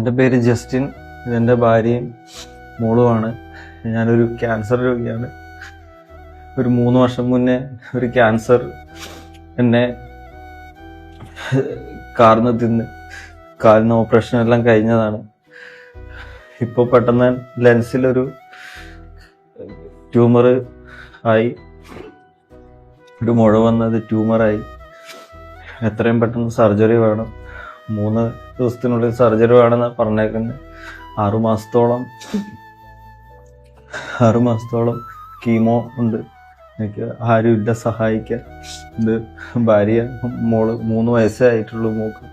എൻ്റെ പേര് ജസ്റ്റിൻ, ഇതെൻ്റെ ഭാര്യയും മോളുമാണ്. ഞാനൊരു ക്യാൻസർ രോഗിയാണ്. ഒരു 3 വർഷം മുന്നേ ഒരു ക്യാൻസർ എന്നെ കാർന്ന് തിന്ന് കാലിന് ഓപ്പറേഷൻ എല്ലാം കഴിഞ്ഞതാണ്. ഇപ്പോൾ പെട്ടെന്ന് ലെൻസിലൊരു ട്യൂമർ ആയി, ഒരു മുഴ വന്നത് ട്യൂമറായി. എത്രയും പെട്ടെന്ന് സർജറി വേണം. 3 ദിവസത്തിനുള്ളിൽ സർജറി വേണമെന്ന് പറഞ്ഞേക്കുന്നത്. 6 മാസത്തോളം കീമോ ഉണ്ട്. എനിക്ക് ആരുമില്ല സഹായിക്കാൻ. ഇത് ഭാര്യ, മോള് 3 വയസ്സേ ആയിട്ടുള്ളൂ മോക്ക്.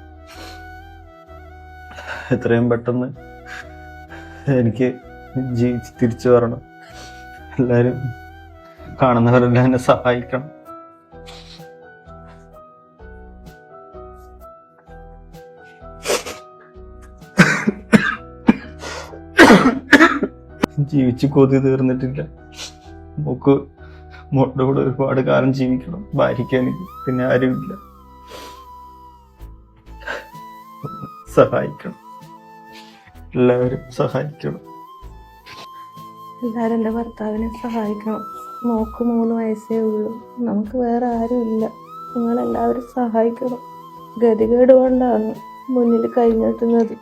എത്രയും പെട്ടെന്ന് എനിക്ക് ജീവിച്ച് തിരിച്ചു വരണം. എല്ലാവരും കാണുന്നവരെല്ലാം എന്നെ സഹായിക്കണം. ജീവിച്ച് കൊതി തീർന്നിട്ടില്ല. മോളുടെ കൂടെ ഒരുപാട് കാലം ജീവിക്കണം. ഭാര്യയ്ക്ക് എനിക്ക് പിന്നെ ആരുമില്ല. സഹായിക്കണം, എല്ലാവരും സഹായിക്കണം. എല്ലാവരും എൻ്റെ ഭർത്താവിനെ സഹായിക്കണം. മോക്ക് 3 വയസ്സേ ഉള്ളൂ. നമുക്ക് വേറെ ആരുമില്ല. നിങ്ങളെല്ലാവരും സഹായിക്കണം. ഗതികേട് കൊണ്ടാണ് മുന്നിൽ കൈ നീട്ടുന്നത്.